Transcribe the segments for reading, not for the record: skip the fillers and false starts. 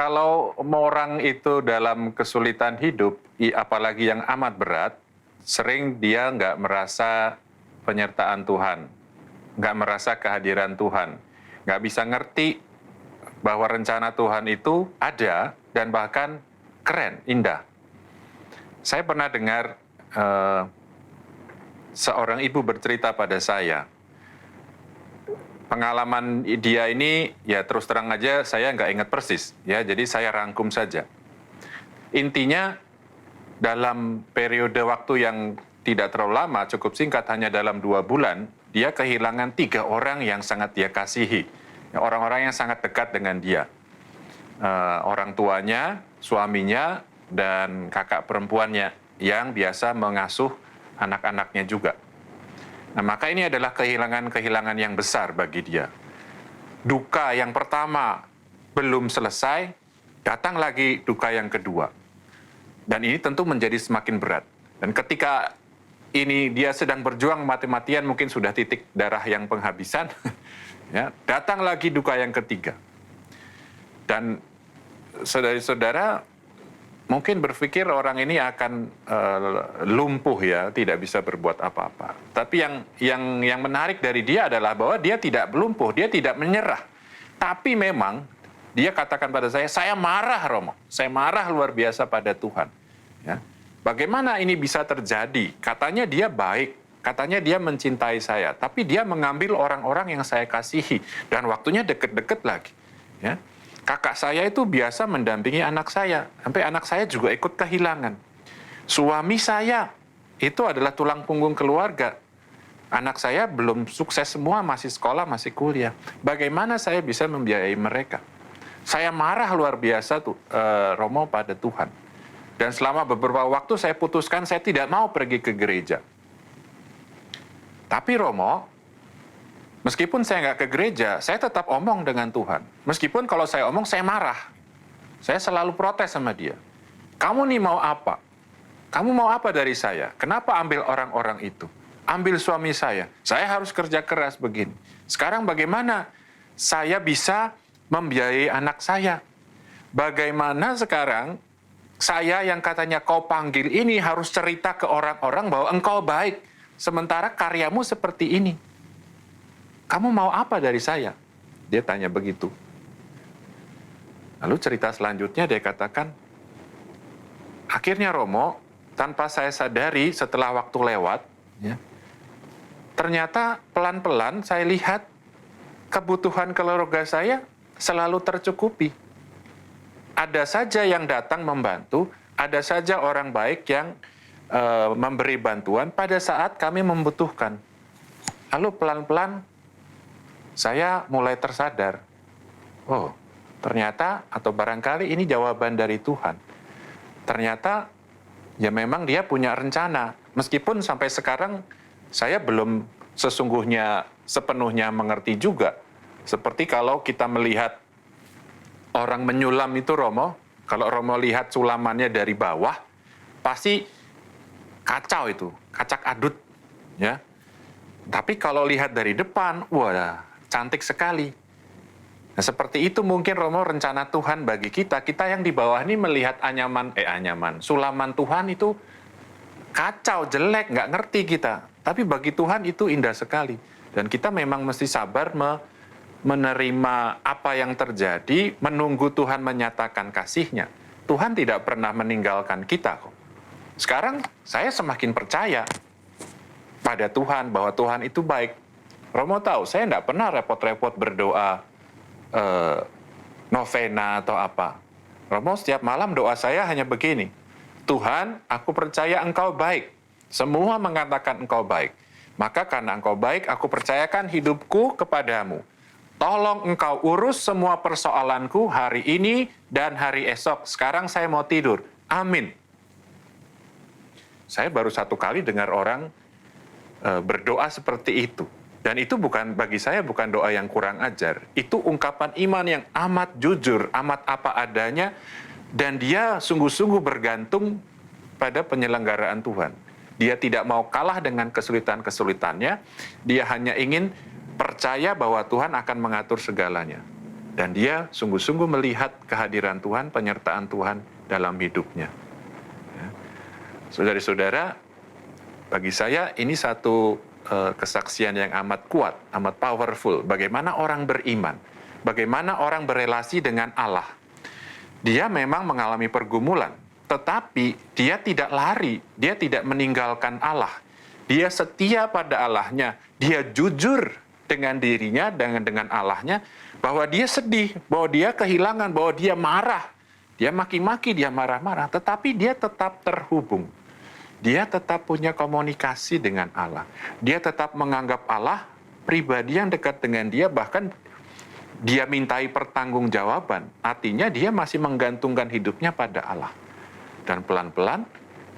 Kalau orang itu dalam kesulitan hidup, apalagi yang amat berat, sering dia nggak merasa penyertaan Tuhan, nggak merasa kehadiran Tuhan, nggak bisa ngerti bahwa rencana Tuhan itu ada dan bahkan keren, indah. Saya pernah dengar seorang ibu bercerita pada saya, pengalaman dia ini ya terus terang aja saya nggak ingat persis ya, jadi saya rangkum saja. Intinya dalam periode waktu yang tidak terlalu lama, cukup singkat, hanya dalam 2 bulan, dia kehilangan 3 orang yang sangat dia kasihi, orang-orang yang sangat dekat dengan dia, orang tuanya, suaminya, dan kakak perempuannya yang biasa mengasuh anak-anaknya juga. Nah, maka ini adalah kehilangan-kehilangan yang besar bagi dia. Duka yang pertama belum selesai, datang lagi duka yang kedua. Dan ini tentu menjadi semakin berat. Dan ketika ini dia sedang berjuang mati-matian, mungkin sudah titik darah yang penghabisan, ya, datang lagi duka yang ketiga. Dan saudara-saudara mungkin berpikir orang ini akan lumpuh ya, tidak bisa berbuat apa-apa. Tapi yang menarik dari dia adalah bahwa dia tidak lumpuh, dia tidak menyerah. Tapi memang dia katakan pada saya marah Romo, saya marah luar biasa pada Tuhan. Ya. Bagaimana ini bisa terjadi? Katanya dia baik, katanya dia mencintai saya, tapi dia mengambil orang-orang yang saya kasihi dan waktunya deket-deket lagi. Ya. Kakak saya itu biasa mendampingi anak saya, sampai anak saya juga ikut kehilangan. Suami saya itu adalah tulang punggung keluarga. Anak saya belum sukses semua, masih sekolah, masih kuliah. Bagaimana saya bisa membiayai mereka? Saya marah luar biasa tuh, Romo, pada Tuhan. Dan selama beberapa waktu saya putuskan saya tidak mau pergi ke gereja. Tapi Romo, meskipun saya nggak ke gereja, saya tetap omong dengan Tuhan. Meskipun kalau saya omong, saya marah. Saya selalu protes sama dia. Kamu nih mau apa? Kamu mau apa dari saya? Kenapa ambil orang-orang itu? Ambil suami saya. Saya harus kerja keras begini. Sekarang bagaimana saya bisa membiayai anak saya? Bagaimana sekarang saya yang katanya kau panggil ini harus cerita ke orang-orang bahwa engkau baik, sementara karyamu seperti ini? Kamu mau apa dari saya? Dia tanya begitu. Lalu cerita selanjutnya dia katakan, akhirnya Romo, tanpa saya sadari setelah waktu lewat, ya, ternyata pelan-pelan saya lihat kebutuhan keluarga saya selalu tercukupi. Ada saja yang datang membantu, ada saja orang baik yang memberi bantuan pada saat kami membutuhkan. Lalu pelan-pelan saya mulai tersadar, oh ternyata atau barangkali ini jawaban dari Tuhan. Ternyata ya memang dia punya rencana. Meskipun sampai sekarang saya belum sesungguhnya sepenuhnya mengerti juga. Seperti kalau kita melihat orang menyulam itu Romo, kalau Romo lihat sulamannya dari bawah, pasti kacau itu, kacak adut. Ya. Tapi kalau lihat dari depan, wah, cantik sekali. Nah, seperti itu mungkin Romo rencana Tuhan bagi kita. Kita yang di bawah ini melihat sulaman Tuhan itu kacau, jelek, nggak ngerti kita. Tapi bagi Tuhan itu indah sekali. Dan kita memang mesti sabar menerima apa yang terjadi, menunggu Tuhan menyatakan kasih-Nya. Tuhan tidak pernah meninggalkan kita kok. Sekarang saya semakin percaya pada Tuhan, bahwa Tuhan itu baik. Romo tahu, saya tidak pernah repot-repot berdoa novena atau apa. Romo setiap malam doa saya hanya begini, Tuhan, aku percaya Engkau baik. Semua mengatakan Engkau baik. Maka karena Engkau baik, aku percayakan hidupku kepadamu. Tolong Engkau urus semua persoalanku hari ini dan hari esok. Sekarang saya mau tidur. Amin. Saya baru 1 kali dengar orang berdoa seperti itu. Dan itu bagi saya bukan doa yang kurang ajar. Itu ungkapan iman yang amat jujur, amat apa adanya. Dan dia sungguh-sungguh bergantung pada penyelenggaraan Tuhan. Dia tidak mau kalah dengan kesulitan-kesulitannya. Dia hanya ingin percaya bahwa Tuhan akan mengatur segalanya. Dan dia sungguh-sungguh melihat kehadiran Tuhan, penyertaan Tuhan dalam hidupnya. Ya. Saudara-saudara, bagi saya ini satu kesaksian yang amat kuat, amat powerful. Bagaimana orang beriman, bagaimana orang berelasi dengan Allah. Dia memang mengalami pergumulan, tetapi dia tidak lari, dia tidak meninggalkan Allah. Dia setia pada Allahnya, dia jujur dengan dirinya, dengan Allahnya, bahwa dia sedih, bahwa dia kehilangan, bahwa dia marah. Dia maki-maki, dia marah-marah, tetapi dia tetap terhubung. Dia tetap punya komunikasi dengan Allah. Dia tetap menganggap Allah pribadi yang dekat dengan dia, bahkan dia mintai pertanggungjawaban. Artinya dia masih menggantungkan hidupnya pada Allah. Dan pelan-pelan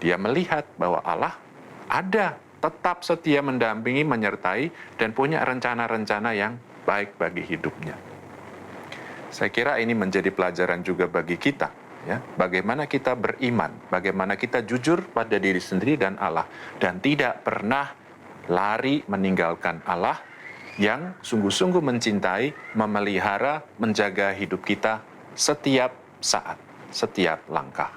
dia melihat bahwa Allah ada, tetap setia mendampingi, menyertai, dan punya rencana-rencana yang baik bagi hidupnya. Saya kira ini menjadi pelajaran juga bagi kita, ya. Bagaimana kita beriman, bagaimana kita jujur pada diri sendiri dan Allah, dan tidak pernah lari meninggalkan Allah yang sungguh-sungguh mencintai, memelihara, menjaga hidup kita setiap saat, setiap langkah.